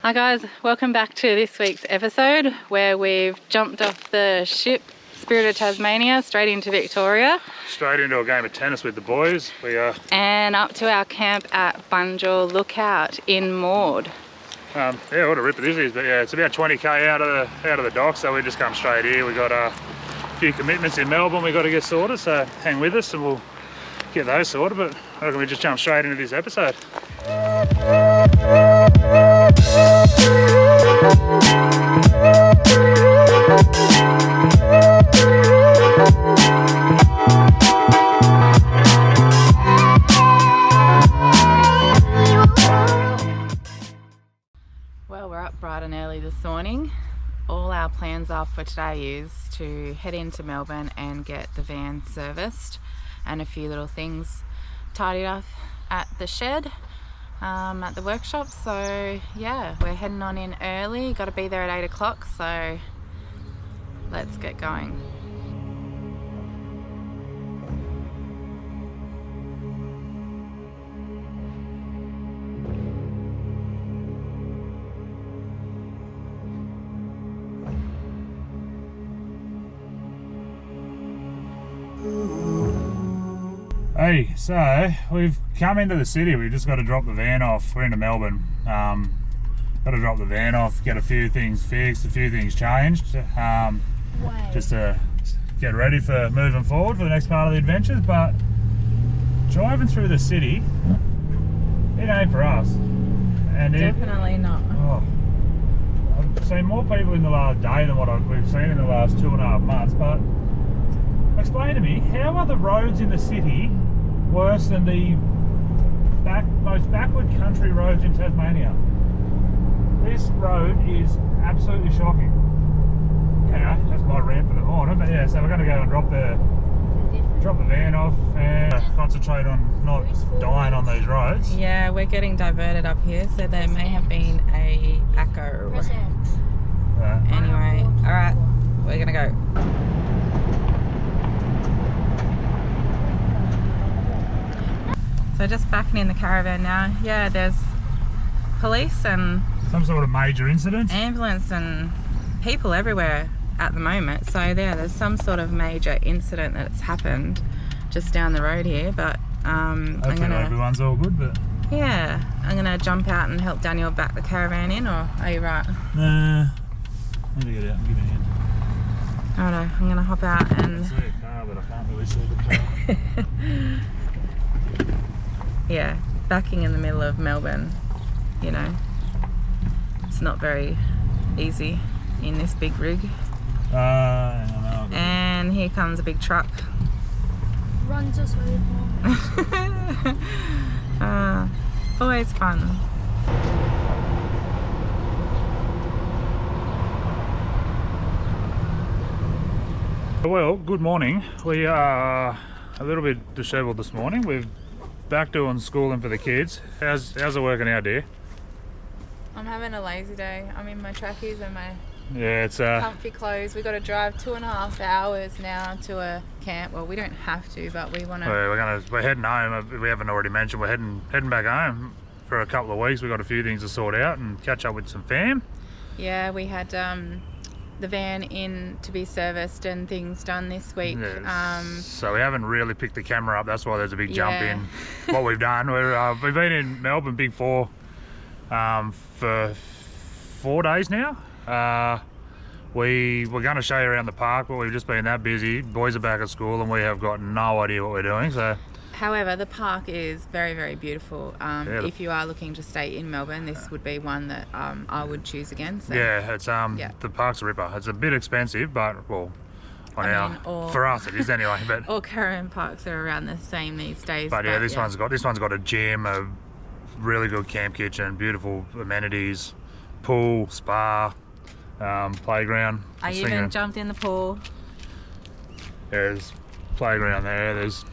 Hi guys, welcome back to this week's episode where we've jumped off the ship Spirit of Tasmania straight into Victoria. Straight into a game of tennis with the boys. And up to our camp at Bunjils Lookout in Maud. Yeah, what a rip it is, but yeah, it's about 20k out of the dock, so we just come straight here. We got a few commitments in Melbourne we got to get sorted, so hang with us and we'll get those sorted, but I reckon we just jump straight into this episode. Well, we're up bright and early this morning. All our plans are for today is to head into Melbourne and get the van serviced and a few little things tidied up at the shed, at the workshop. So yeah, we're heading on in early, got to be there at 8 o'clock, so let's get going. Hey, so we've come into the city. We've just got to drop the van off. We're into Melbourne. Got to drop the van off, get a few things fixed, a few things changed, just to get ready for moving forward for the next part of the adventures. But driving through the city, it ain't for us. And Definitely not. Oh, I've seen more people in the last day than what we've seen in the last 2.5 months. But explain to me, how are the roads in the city worse than the most backward country roads in Tasmania? This road is absolutely shocking. Anyway, that's my rant for the morning. But yeah, so we're going to go and drop the van off and concentrate on not dying on these roads. Yeah, we're getting diverted up here, so there may have been a echo. Anyway, alright, we're going to go. So just backing in the caravan now. Yeah, there's police and some sort of major incident, ambulance and people everywhere at the moment. So yeah, there's some sort of major incident that's happened just down the road here. But hopefully everyone's all good. But yeah, I'm gonna jump out and help Daniel back the caravan in, or are you right? Nah, let me get out and give it a hand. Righto, I'm gonna hop out and I can see a car, but I can't really see the car. Yeah, backing in the middle of Melbourne, you know, it's not very easy in this big rig. I don't know. And here comes a big truck. Runs us really fast. Always fun. Well, good morning. We are a little bit disheveled this morning. We've back doing schooling for the kids. How's it working out, dear? I'm having a lazy day. I'm in my trackies and my it's comfy clothes. We've got to drive 2.5 hours now to a camp. Well, we don't have to, but we want to. We're heading home. If we haven't already mentioned, we're heading back home for a couple of weeks. We've got a few things to sort out and catch up with some fam. Yeah, we had the van in to be serviced and things done this week. Yes. So we haven't really picked the camera up. That's why there's a big jump in what we've done. We've been in Melbourne Big Four for 4 days now. We were going to show you around the park, but we've just been that busy. Boys are back at school and we have got no idea what we're doing. So however, the park is very, very beautiful. If you are looking to stay in Melbourne, this would be one that I would choose again. So. Yeah, it's the park's a ripper. It's a bit expensive, but well, for us it is anyway. But all caravan parks are around the same these days. But yeah, this one's got a gym, a really good camp kitchen, beautiful amenities, pool, spa, playground. I even jumped in the pool. There's playground there. There's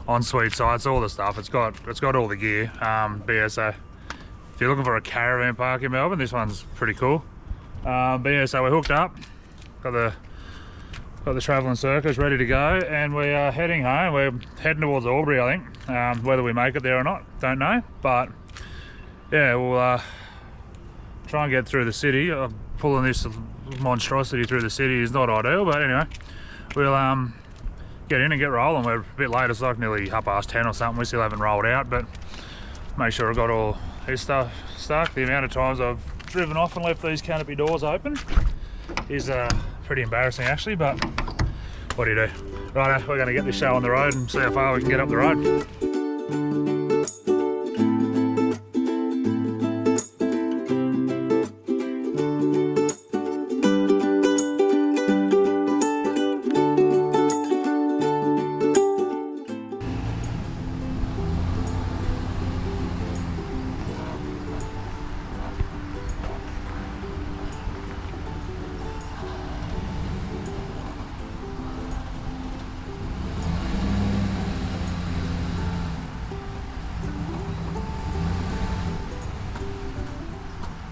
ensuite sites, all the stuff. It's got all the gear. But yeah, so if you're looking for a caravan park in Melbourne, this one's pretty cool. But yeah, so we're hooked up. Got the travelling circus ready to go, and we are heading home. We're heading towards Albury, I think. Whether we make it there or not, don't know. But yeah, we'll try and get through the city. Pulling this monstrosity through the city is not ideal, but anyway, we'll get in and get rolling. We're a bit late, it's like nearly 10:30 or something. We still haven't rolled out, but make sure I've got all his stuff stuck. The amount of times I've driven off and left these canopy doors open is pretty embarrassing actually, but what do you do? Righto, we're going to get this show on the road and see how far we can get up the road.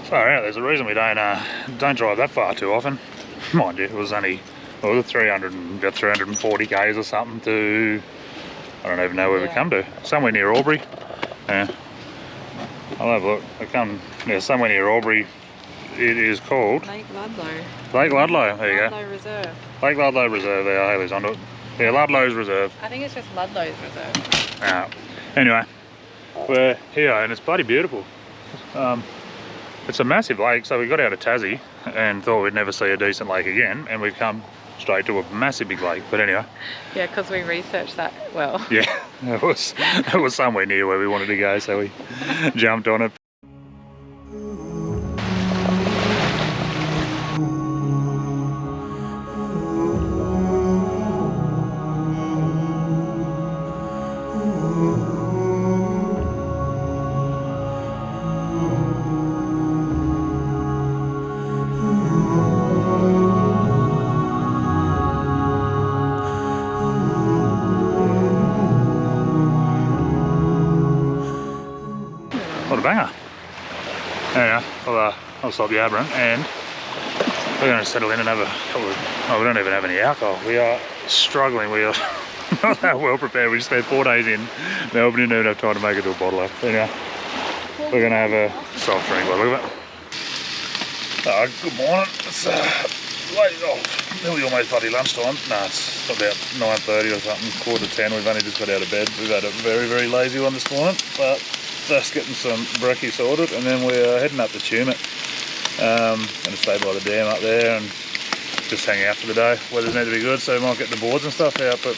Far out, there's a reason we don't drive that far too often. Mind you, it was only 340 k's or something to, I don't even know where we come to, somewhere near Albury. Yeah, I'll have a look. I come, yeah, somewhere near Albury. It is called Lake Ludlow. Lake Ludlow. There you Ludlow Reserve. Lake Ludlow Reserve. There, Hayley's onto it. Yeah, Ludlows Reserve. I think it's just Ludlows Reserve. Anyway, we're here and it's bloody beautiful. It's a massive lake, so we got out of Tassie and thought we'd never see a decent lake again, and we've come straight to a massive big lake. But anyway. Yeah, because we researched that well. Yeah, it was somewhere near where we wanted to go, so we jumped on it. What a banger. Anyway, I'll stop yabbering and we're going to settle in and have a couple of, oh, we don't even have any alcohol. We are struggling, we are not that well prepared. We just spent 4 days in Melbourne, didn't even have time to make it to a bottle up. Anyway, we're going to have a soft drink by the look of it. Good morning. It's late, nearly almost bloody lunchtime. No, it's about 9:30 or something, 9:45. We've only just got out of bed. We've had a very, very lazy one this morning, but just getting some brekkie sorted, and then we're heading up to TubeBuddy. Going to stay by the dam up there and just hang out for the day. Weather's meant to be good, so we might get the boards and stuff out, but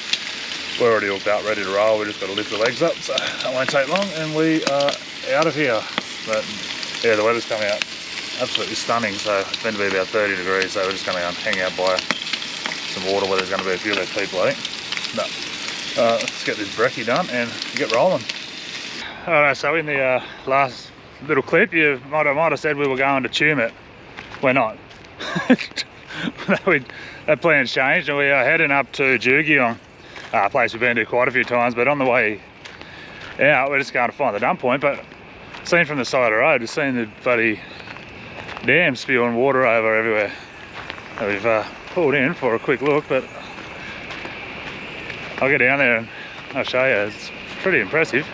we're already hooked up, ready to roll. We just got to lift the legs up, so that won't take long, and we are out of here. But yeah, the weather's coming out absolutely stunning, so it's meant to be about 30 degrees, so we're just going to go and hang out by some water where there's going to be a few less people, I think. But let's get this brekkie done and get rolling. Alright, so in the last little clip, you might have said we were going to TubeBuddy. We're not. That plan's changed, and we are heading up to Jugiong, a place we've been to quite a few times, but on the way out, we're just going to find the dump point. But seen from the side of the road, we've seen the bloody dam spewing water over everywhere. And we've pulled in for a quick look, but I'll get down there and I'll show you. It's pretty impressive.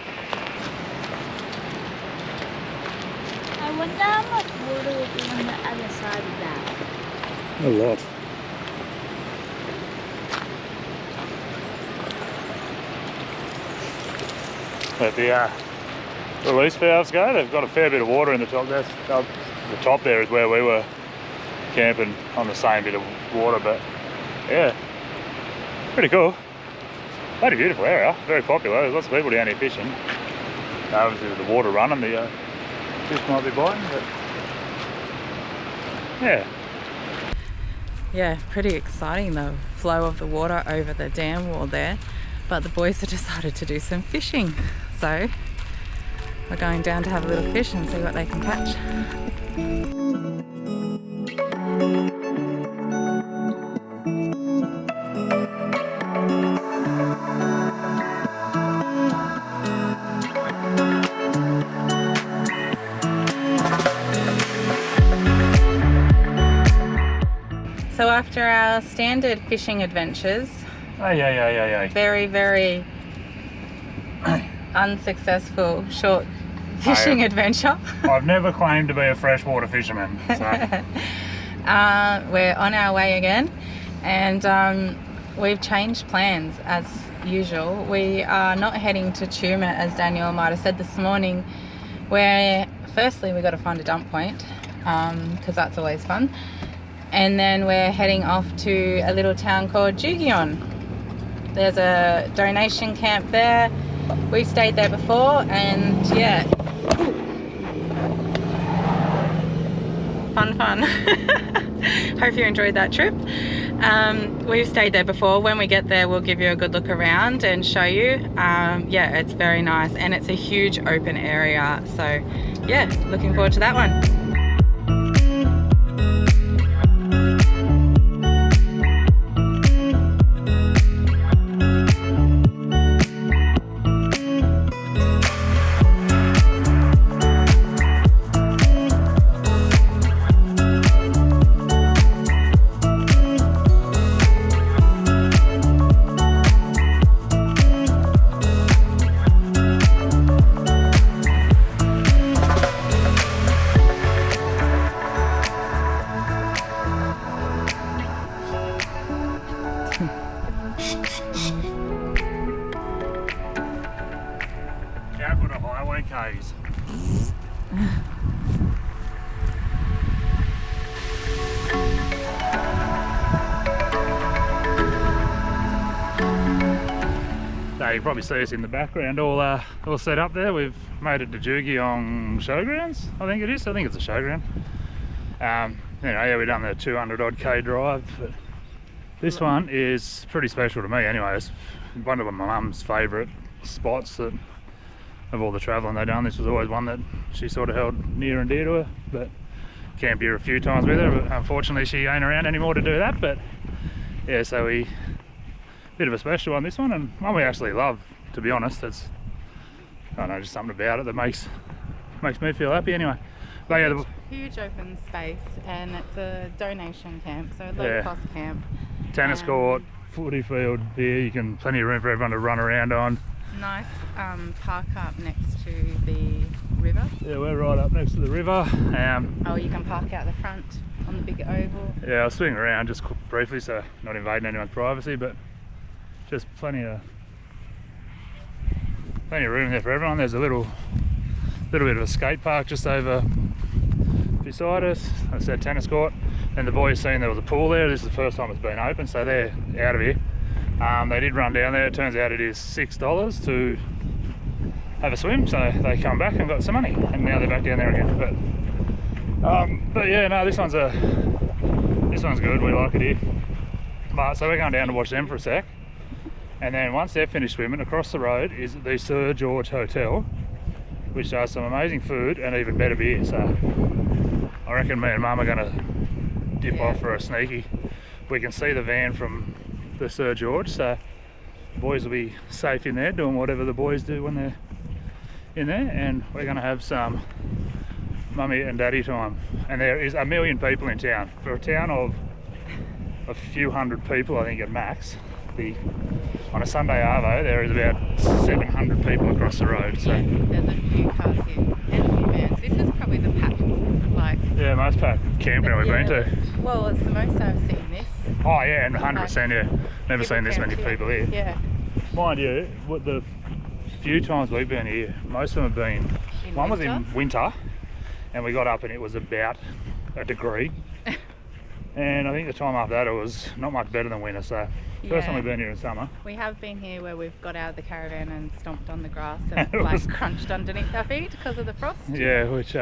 I wonder how much water will be on the other side of that. A lot. But the release valves go, they've got a fair bit of water in the top. The top there is where we were camping on the same bit of water, but yeah, pretty cool. Bloody beautiful area, very popular. There's lots of people down here fishing. Obviously with the water running, the fish might be biting, but yeah. Yeah, pretty exciting, the flow of the water over the dam wall there. But the boys have decided to do some fishing. So we're going down to have a little fish and see what they can catch. So after our standard fishing adventures, very, very unsuccessful short fishing adventure. I've never claimed to be a freshwater fisherman. So. We're on our way again, and we've changed plans as usual. We are not heading to Tumut, as Daniel might have said this morning, where firstly we got to find a dump point, because that's always fun, and then we're heading off to a little town called Jugiong. There's a donation camp there. We've stayed there before, and yeah, fun. Hope you enjoyed that trip. We've stayed there before. When we get there, we'll give you a good look around and show you. Yeah, it's very nice, and it's a huge open area, so yeah, looking forward to that one. So you can probably see us in the background all set up there. We've made it to Jugiong Showgrounds, I think it is. I think it's a showground. Yeah, we've done the 200 odd K drive, but this one is pretty special to me anyway. It's one of my mum's favourite spots that of all the travelling they've done. This was always one that she sort of held near and dear to her, but camped here a few times with her, but unfortunately she ain't around anymore to do that. But yeah, so we bit of a special one, this one, and one we actually love, to be honest. It's, I don't know, just something about it that makes me feel happy anyway. But yeah, huge open space, and it's a donation camp, so low cost camp. Tennis court, footy field here, you can plenty of room for everyone to run around on. Nice park up next to the river. Yeah, we're right up next to the river. Oh, you can park out the front on the big oval. Yeah, I'll swing around just briefly, so not invading anyone's privacy, but just plenty of room there for everyone. There's a little bit of a skate park just over beside us. That's our tennis court, and the boys seen there was a pool there. This is the first time it's been open, so they're out of here. They did run down there. It turns out it is $6 to have a swim, so they come back and got some money, and now they're back down there again. But yeah, no, this one's good. We like it here. But so we're going down to watch them for a sec. And then once they're finished swimming, across the road is the Sir George Hotel, which does some amazing food and even better beer. So I reckon me and Mum are going to dip off for a sneaky. We can see the van from the Sir George, so the boys will be safe in there doing whatever the boys do when they're in there, and we're going to have some mummy and daddy time. And there is 1 million people in town. For a town of a few hundred people, I think at max, on a Sunday arvo there is about 700 people across the road. So there's a few cars here and a few vans. This is probably the packed, like, yeah, most packed camping we've been to. Well, it's the most I've seen this. Oh yeah, and 100%, yeah. Never seen this many people here. Yeah. Mind you, what the few times we've been here, most of them have been, one was in winter, and we got up and it was about a degree. And I think the time after that it was not much better than winter, so first time we've been here in summer. We have been here where we've got out of the caravan and stomped on the grass and like crunched underneath our feet because of the frost. Yeah, which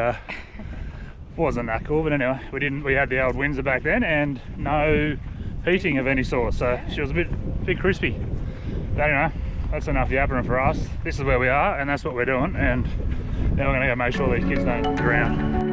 wasn't that cool, but anyway, we had the old Windsor back then and no heating of any sort, so she was a bit crispy. But anyway, that's enough yappering for us. This is where we are and that's what we're doing, and now we're going to go make sure these kids don't drown.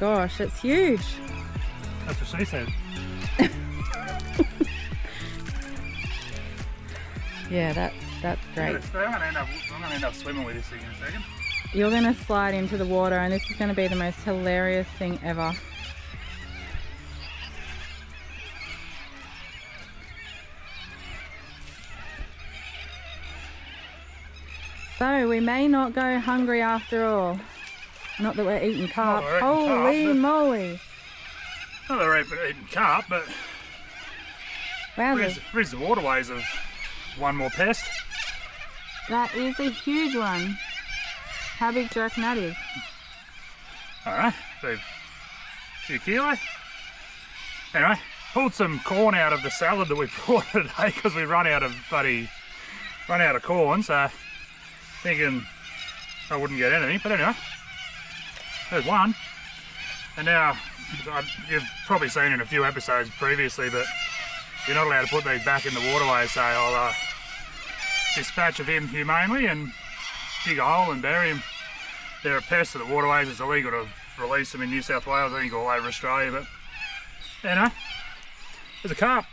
gosh, it's huge. That's what she said. Yeah, that's great. I'm gonna end up swimming with this thing in a second. You're gonna slide into the water and this is gonna be the most hilarious thing ever. So we may not go hungry after all. Not that we're eating carp. Holy moly! Not that we're eating carp, but where's the waterways of one more pest? That is a huge one. How big do you reckon that is? Alright, a few kilo. Anyway, pulled some corn out of the salad that we brought today because we run out of corn, so thinking I wouldn't get anything, but anyway, there's one. And now, you've probably seen in a few episodes previously, but you're not allowed to put these back in the waterway, so I'll dispatch of him humanely and dig a hole and bury him. They're a pest of the waterways. It's illegal to release them in New South Wales, I think all over Australia, but anyway, there's a carp.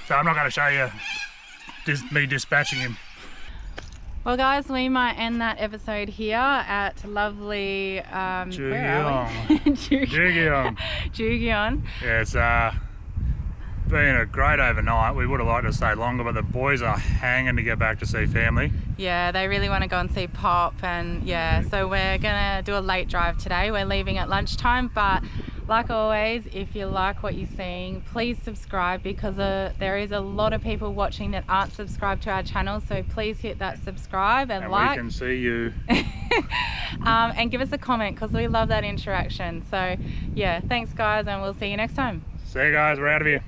So I'm not going to show you me dispatching him. Well guys, we might end that episode here at lovely Jugiong. Jugiong. Yeah, it's been a great overnight. We would have liked to stay longer, but the boys are hanging to get back to see family. Yeah, they really want to go and see Pop, and yeah, so we're gonna do a late drive today. We're leaving at lunchtime, but like always, if you like what you're seeing, please subscribe, because there is a lot of people watching that aren't subscribed to our channel, so please hit that subscribe and like. We can see you. And give us a comment, because we love that interaction. So yeah, thanks guys, and we'll see you next time. See you guys, we're out of here.